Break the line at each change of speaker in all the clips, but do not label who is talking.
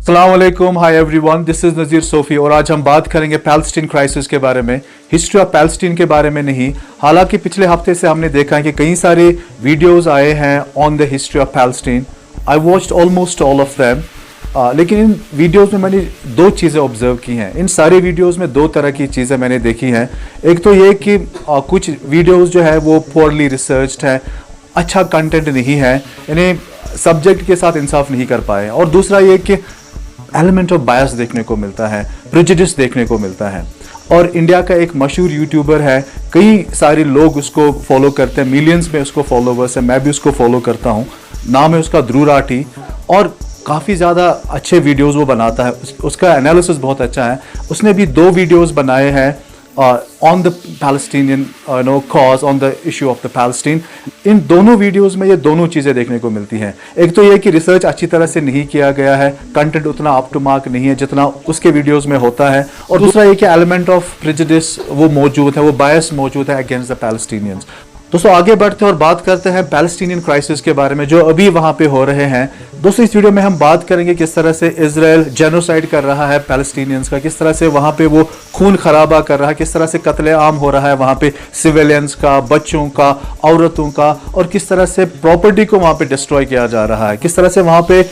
अस्सलाम वालेकुम, hi everyone, this is Nazir Sofi और आज हम बात करेंगे पैलेस्टीन क्राइसिस के बारे में, हिस्ट्री ऑफ पैलेस्टीन के बारे में नहीं। हालांकि पिछले हफ्ते से हमने देखा है कि कई सारे वीडियोस आए हैं on the history of Palestine. I watched almost all of them, लेकिन इन वीडियोस में मैंने दो चीज़ें ऑब्जर्व की हैं। इन सारे वीडियोस में दो तरह की चीज़ें मैंने देखी हैं। एक तो ये कि कुछ वीडियोस जो है वो पोरली रिसर्च्ड है, अच्छा कंटेंट नहीं है, यानी सब्जेक्ट के साथ इंसाफ नहीं कर पाए। और दूसरा ये कि एलिमेंट ऑफ बायस देखने को मिलता है, प्रेजुडिस देखने को मिलता है। और इंडिया का एक मशहूर यूट्यूबर है, कई सारे लोग उसको फॉलो करते हैं, मिलियंस में उसको फॉलोवर्स है, मैं भी उसको फॉलो करता हूँ। नाम है उसका ध्रुव राठी और काफ़ी ज़्यादा अच्छे वीडियोस वो बनाता है, उसका एनालिसिस बहुत अच्छा है। उसने भी दो वीडियोस बनाए हैं on the Palestinian cause, on the issue of the Palestine. इन दोनों वीडियोस में ये दोनों चीज़ें देखने को मिलती हैं। एक तो ये कि रिसर्च अच्छी तरह से नहीं किया गया है, कंटेंट उतना अप टू मार्क नहीं है जितना उसके वीडियोस में होता है। और दूसरा ये कि एलिमेंट ऑफ प्रेजुडिस वो मौजूद है, वो बायस मौजूद है अगेंस्ट द पैलेस्टीनियंस। दोस्तों आगे बढ़ते हैं और बात करते हैं पैलेस्टीनियन क्राइसिस के बारे में जो अभी वहाँ पे हो रहे हैं। दोस्तों इस वीडियो में हम बात करेंगे किस तरह से इजराइल जेनोसाइड कर रहा है पैलेस्टीनियंस का, किस तरह से वहाँ पे वो खून खराबा कर रहा है, किस तरह से कत्लेआम हो रहा है वहाँ पे सिविलियंस का, बच्चों का, औरतों का, और किस तरह से प्रॉपर्टी को वहाँ पे डिस्ट्रॉय किया जा रहा है, किस तरह से वहाँ पे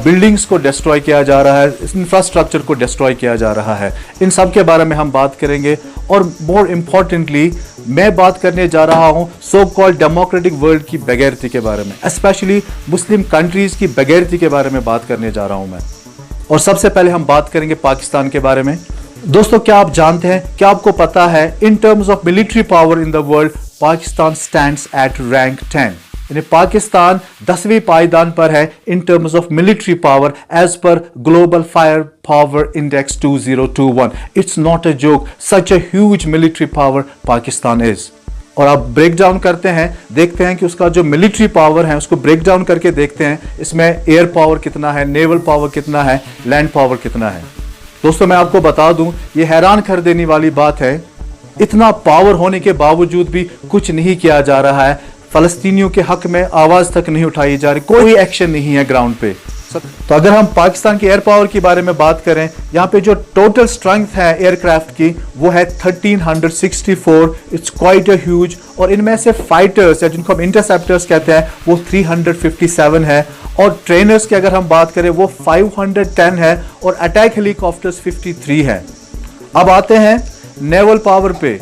बिल्डिंग्स को डिस्ट्रॉय किया जा रहा है, इंफ्रास्ट्रक्चर को डिस्ट्रॉय किया जा रहा है। इन सब के बारे में हम बात करेंगे। और मोर इम्पॉर्टेंटली मैं बात करने जा रहा हूं सो कॉल्ड डेमोक्रेटिक वर्ल्ड की बेगैरती के बारे में, स्पेशली मुस्लिम कंट्रीज की बेगैरती के बारे में बात करने जा रहा हूं मैं। और सबसे पहले हम बात करेंगे पाकिस्तान के बारे में। दोस्तों क्या आप जानते हैं, क्या आपको पता है, in terms of military power in the world Pakistan stands at rank 10, यानी पाकिस्तान 10वें पायदान पर है in terms of military power as per global fire power index 2021। It's not a joke, such a huge military power Pakistan is. और आप break down करते हैं, देखते हैं कि उसका जो मिलिट्री पावर है उसको ब्रेक डाउन करके देखते हैं, इसमें एयर पावर कितना है, नेवल पावर कितना है, लैंड पावर कितना है। दोस्तों मैं आपको बता दूं, ये हैरान कर देने वाली बात है, इतना पावर होने के बावजूद भी कुछ नहीं किया जा रहा है। फलस्तीनियों के हक में आवाज तक नहीं उठाई जा रही, कोई एक्शन नहीं है ग्राउंड पे। तो अगर हम पाकिस्तान की एयर पावर के बारे में बात करें, यहाँ पे जो टोटल स्ट्रेंथ है एयरक्राफ्ट की वो है 1364। It's quite a huge. और इनमें से फाइटर्स या जिनको हम इंटरसेप्टर्स कहते हैं वो 357 है। और ट्रेनर्स की अगर हम बात करें वो 510 है। और अटैक हेलीकॉप्टर्स 53 है। अब आते हैं नेवल पावर पे।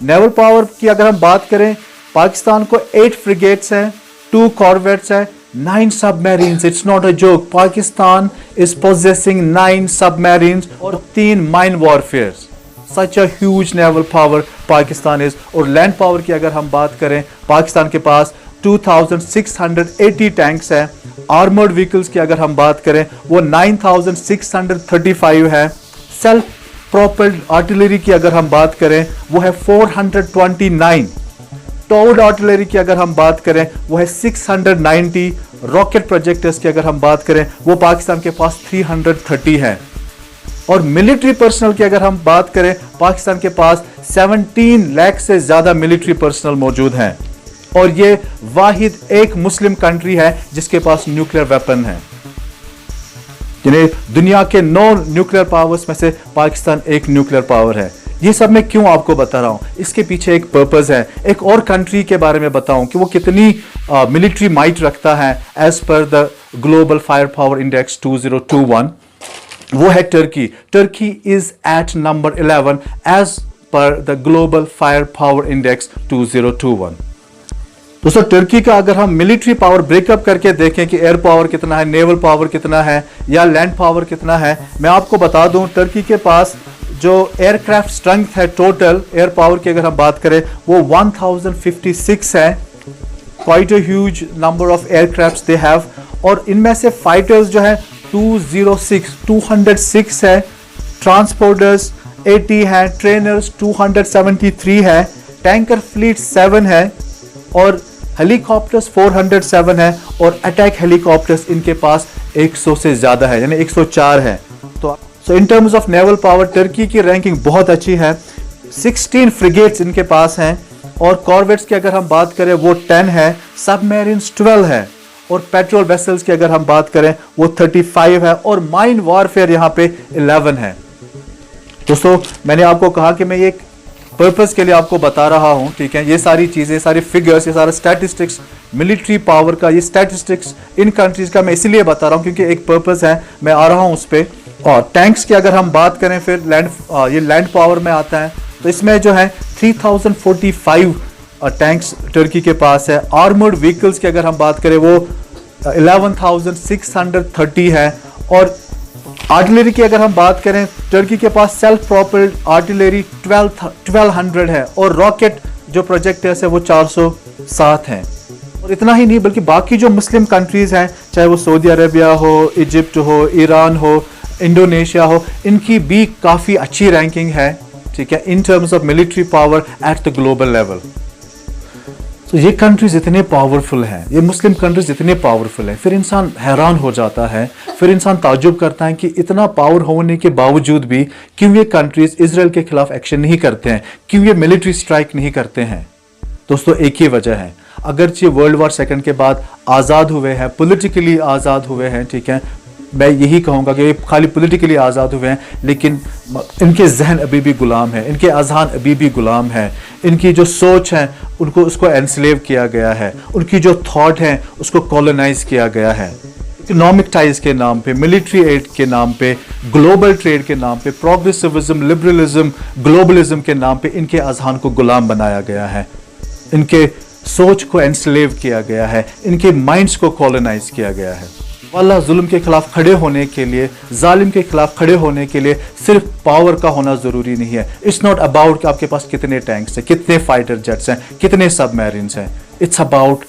नेवल पावर की अगर हम बात करें, पाकिस्तान को 8 फ्रिगेट्स हैं, 2 कॉर्वेट्स हैं, 9 submarines. It's not a joke, Pakistan is possessing 9 submarines और 3 mine warfares. Such a huge naval power Pakistan is. और लैंड पावर की अगर हम बात करें, पाकिस्तान के पास 2680 टैंक्स है। आर्मर्ड व्हीकल्स की अगर हम बात करें वो 9635 है। सेल्फ प्रोपेल्ड आर्टिलरी की अगर हम बात करें वो है 429। टोड आर्टिलरी की अगर हम बात करें वो है 690। रॉकेट प्रोजेक्टर्स की अगर हम बात करें वो पाकिस्तान के पास 330 है। और मिलिट्री पर्सनल की अगर हम बात करें, पाकिस्तान के पास 17 लाख से ज्यादा मिलिट्री पर्सनल मौजूद हैं। और ये वाहिद एक मुस्लिम कंट्री है जिसके पास न्यूक्लियर वेपन है। यानी दुनिया के 9 न्यूक्लियर पावर्स में से पाकिस्तान एक न्यूक्लियर पावर है। ये सब मैं क्यों आपको बता रहा हूं, इसके पीछे एक पर्पस है। एक और कंट्री के बारे में बताऊं कि वो कितनी मिलिट्री माइट रखता है as per the global fire power index 2021, वो है Turkey. Turkey is at number 11 as per the global fire power index 2021। दोस्तों टर्की का अगर हम मिलिट्री पावर ब्रेकअप करके देखें कि एयर पावर कितना है, नेवल पावर कितना है या लैंड पावर कितना है, मैं आपको बता दूं टर्की के पास जो एयरक्राफ्ट स्ट्रेंथ है टोटल एयर पावर की अगर हम बात करें वो 1056 है। Quite a huge number of aircrafts they have. और इनमें से फाइटर्स जो है 206 है, ट्रांसपोर्टर्स 80 है, ट्रेनर्स 273 है, टैंकर फ्लीट 7 है और हेलीकॉप्टर्स 407 है। और अटैक हेलीकॉप्टर्स इनके पास 100 से ज्यादा है, यानी 104 है। तो इन terms of naval power Turkey की रैंकिंग बहुत अच्छी है। 16 फ्रिगेट्स इनके पास हैं। और कॉर्वेट्स की अगर हम बात करें वो 10 है, सबमरीन्स 12 है। और पेट्रोल वेसल्स की अगर हम बात करें वो 35 है, और माइन वॉरफेयर यहाँ पे 11 है। दोस्तों मैंने आपको कहा कि मैं ये एक पर्पस के लिए आपको बता रहा हूं, ठीक है। ये सारी चीजें, सारे फिगर्स, ये सारा स्टैटिस्टिक्स, मिलिट्री पावर का, ये स्टैटिस्टिक्स इन कंट्रीज का मैं इसीलिए बता रहा हूं क्योंकि एक पर्पस है, मैं आ रहा हूं उस पर। और टैंक्स की अगर हम बात करें फिर ये लैंड पावर में आता है, तो इसमें जो है 3045 टैंक्स टर्की के पास है। आर्मर्ड व्हीकल्स की अगर हम बात करें वो 11,630 है। और आर्टिलरी की अगर हम बात करें, टर्की के पास सेल्फ प्रोपेल्ड आर्टिलरी 1200 है, और रॉकेट जो प्रोजेक्टर्स है वो 407 हैं। और इतना ही नहीं बल्कि बाकी जो मुस्लिम कंट्रीज हैं, चाहे वो सऊदी अरेबिया हो, इजिप्ट हो, ईरान हो, इंडोनेशिया हो, इनकी भी काफ़ी अच्छी रैंकिंग है, ठीक है, in terms of military power at the global level. तो ये कंट्रीज इतने पावरफुल हैं, ये मुस्लिम कंट्रीज इतने पावरफुल हैं, फिर इंसान हैरान हो जाता है, फिर इंसान ताज्जुब करता है कि इतना पावर होने के बावजूद भी क्यों ये कंट्रीज इजराइल के खिलाफ एक्शन नहीं करते हैं, क्यों ये मिलिट्री स्ट्राइक नहीं करते हैं। दोस्तों एक ही वजह है, अगरचे वर्ल्ड वॉर सेकंड के बाद आज़ाद हुए हैं, पॉलिटिकली आज़ाद हुए हैं, ठीक है, मैं यही कहूँगा कि खाली पॉलिटिकली आज़ाद हुए हैं, लेकिन इनके जहन अभी भी गुलाम है, इनके अजहान अभी भी गुलाम है, इनकी जो सोच है उनको उसको एनस्लेव किया गया है, उनकी जो थॉट है उसको कॉलोनाइज किया गया है। इकोनॉमिक टाइज के नाम पे, मिलिट्री एड के नाम पे, ग्लोबल ट्रेड के नाम पे, प्रोग्रेसिविज्म, लिबरलिज्म, ग्लोबलिज्म के नाम पे इनके अजहान को गुलाम बनाया गया है, इनके सोच को एनस्लेव किया गया है, इनके माइंड्स को कॉलोनाइज किया गया है। अल्लाह जुल्म के खिलाफ खड़े होने के लिए, जालिम के खिलाफ खड़े होने के लिए सिर्फ पावर का होना जरूरी नहीं है। इट्स नॉट अबाउट कि आपके पास कितने टैंक्स हैं, कितने फाइटर जेट्स हैं, कितने सबमरीन्स हैं। It's about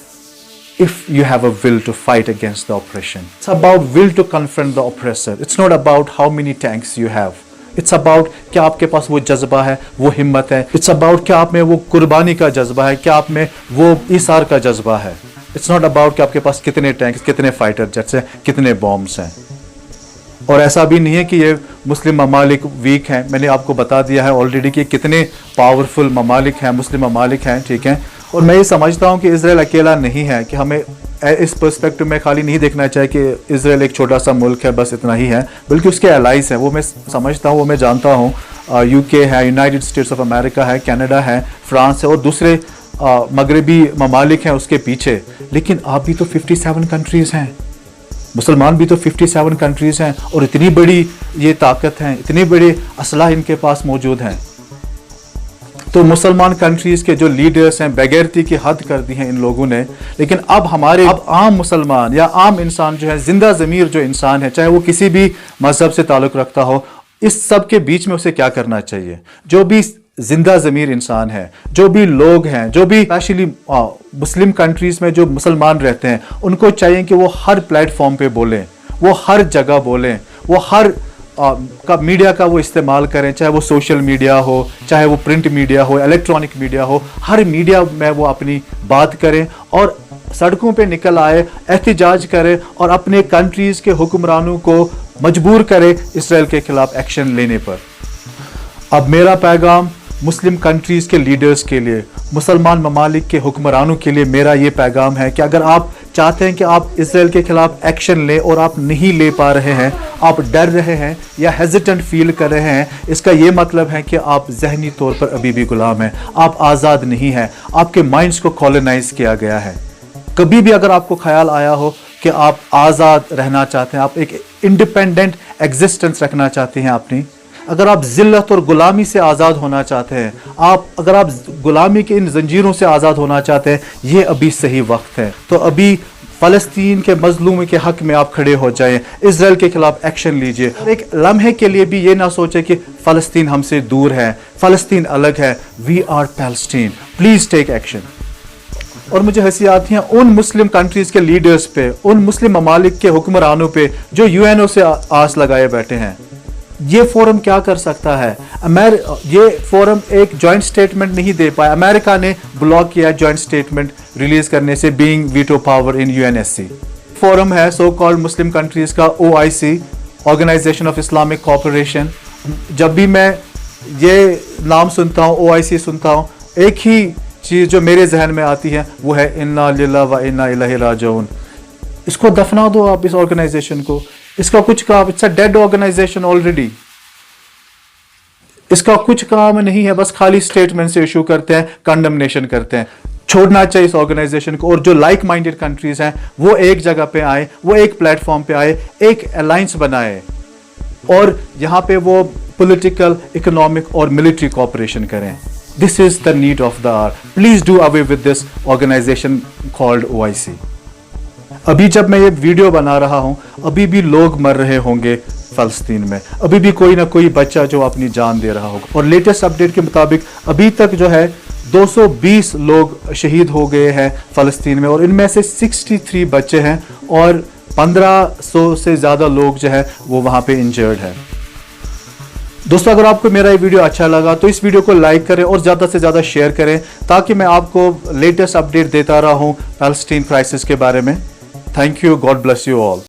if you have a will to fight against the oppression. It's about will to confront the oppressor. It's not about how many tanks you have. It's about क्या आपके पास वो जज्बा है, वो हिम्मत है। It's about क्या आप में वो कुर्बानी का जज्बा है, क्या आप में वो ईसार का जज्बा है। It's not about कि आपके पास कितने टैंक्स, कितने फाइटर जेट्स हैं, कितने बॉम्ब्स हैं। और ऐसा भी नहीं है कि ये मुस्लिम ममालिक वीक हैं, मैंने आपको बता दिया है ऑलरेडी कि कितने पावरफुल ममालिक हैं, मुस्लिम ममालिक हैं, ठीक है। और मैं ये समझता हूँ कि इजराइल अकेला नहीं है, कि हमें इस पर्सपेक्टिव में खाली नहीं देखना चाहिए कि इजराइल एक छोटा सा मुल्क है, बस इतना ही है, बल्कि उसके एलाइज हैं, वो मैं समझता हूँ, वो मैं जानता हूँ। यूके है, यूनाइटेड स्टेट्स ऑफ अमेरिका है, कनाडा है, फ्रांस है, और दूसरे मगरबी ममालिक हैं उसके पीछे। लेकिन आप भी तो 57 कंट्रीज़ हैं, मुसलमान भी तो 57 कंट्रीज़ हैं, और इतनी बड़ी ये ताकत हैं, इतने बड़े असलाह इनके पास मौजूद हैं। तो मुसलमान कंट्रीज़ के जो लीडर्स हैं, बेगैरती की हद कर दी है इन लोगों ने। लेकिन अब आम मुसलमान या आम इंसान जो है, जिंदा ज़मीर जो इंसान है, चाहे वो किसी भी मज़हब से ताल्लुक़ रखता हो, इस सब के बीच में उसे क्या करना चाहिए? जो भी जिंदा ज़मीर इंसान है, जो भी लोग हैं, जो भी स्पेशली मुस्लिम कंट्रीज़ में जो मुसलमान रहते हैं, उनको चाहिए कि वो हर प्लेटफॉर्म पे बोलें, वो हर जगह बोलें, वो हर का मीडिया का वो इस्तेमाल करें, चाहे वो सोशल मीडिया हो, चाहे वो प्रिंट मीडिया हो, इलेक्ट्रॉनिक मीडिया हो, हर मीडिया में वो अपनी बात करें और सड़कों पे निकल आए, एहतिजाज करें और अपने कंट्रीज़ के हुक्मरानों को मजबूर करें इसराइल के खिलाफ एक्शन लेने पर। अब मेरा पैगाम मुस्लिम कंट्रीज़ के लीडर्स के लिए, मुसलमान ममालिक के हुक्मरानों के लिए मेरा ये पैगाम है कि अगर आप चाहते हैं कि आप इसराइल के खिलाफ एक्शन लें और आप नहीं ले पा रहे हैं, आप डर रहे हैं या हेजिटेंट फील कर रहे हैं, इसका ये मतलब है कि आप जहनी तौर पर अभी भी गुलाम हैं, आप आज़ाद नहीं हैं, आपके माइंड्स को कॉलोनाइज किया गया है। कभी भी अगर आपको ख्याल आया हो कि आप आज़ाद रहना चाहते हैं, आप एक इंडिपेंडेंट एग्जिस्टेंस रखना चाहते हैं अपनी, अगर आप जिल्लत और गुलामी से आज़ाद होना चाहते हैं, अगर आप गुलामी के इन जंजीरों से आज़ाद होना चाहते हैं, ये अभी सही वक्त है। तो अभी फ़लस्तीन के मजलूम के हक में आप खड़े हो जाएं, इसराइल के खिलाफ एक्शन लीजिए। एक लम्हे के लिए भी ये ना सोचें कि फ़लस्तीन हमसे दूर है, फ़लस्तीन अलग है। We are Palestine, please take action. और मुझे हंसी आती है उन मुस्लिम कंट्रीज़ के लीडर्स पे, उन मुस्लिम ममालिक के हुक्मरानों पे जो यूएनओ से आस लगाए बैठे हैं। ये फोरम क्या कर सकता है? ये फोरम एक जॉइंट स्टेटमेंट नहीं दे पाया, अमेरिका ने ब्लॉक किया जॉइंट स्टेटमेंट रिलीज करने से, being veto power in UNSC. Forum है सो कॉल्ड मुस्लिम कंट्रीज का OIC, organisation of Islamic cooperation. जब भी मैं ये नाम सुनता हूँ, ओआईसी सुनता हूँ, एक ही चीज़ जो मेरे जहन में आती है वो है इन्ना लिल्लाहि व इन्ना इलैहि राजिऊन। इसको दफना दो आप, इस ऑर्गेनाइजेशन को। इसका कुछ काम, it's a dead organisation already. इसका कुछ काम नहीं है, बस खाली स्टेटमेंट से इशू करते हैं, कंडमनेशन करते हैं। छोड़ना चाहिए इस ऑर्गेनाइजेशन को, और जो लाइक माइंडेड कंट्रीज हैं वो एक जगह पे आए, वो एक प्लेटफॉर्म पे आए, एक अलायंस बनाए, और यहां पे वो पॉलिटिकल, इकोनॉमिक और मिलिट्री कोऑपरेशन करें। This is the need of the hour. Please do away with this organisation called OIC। अभी जब मैं ये वीडियो बना रहा हूं, अभी भी लोग मर रहे होंगे फलस्तीन में, अभी भी कोई ना कोई बच्चा जो अपनी जान दे रहा होगा। और लेटेस्ट अपडेट के मुताबिक अभी तक जो है 220 लोग शहीद हो गए हैं फलस्तीन में, और इनमें से 63 बच्चे हैं, और 1500 से ज़्यादा लोग जो है वो वहाँ पे इंजर्ड है। दोस्तों, अगर आपको मेरा ये वीडियो अच्छा लगा तो इस वीडियो को लाइक करें और ज़्यादा से ज़्यादा शेयर करें, ताकि मैं आपको लेटेस्ट अपडेट देता रहा हूँ पैलेस्टीन क्राइसिस के बारे में। Thank you, God bless you all.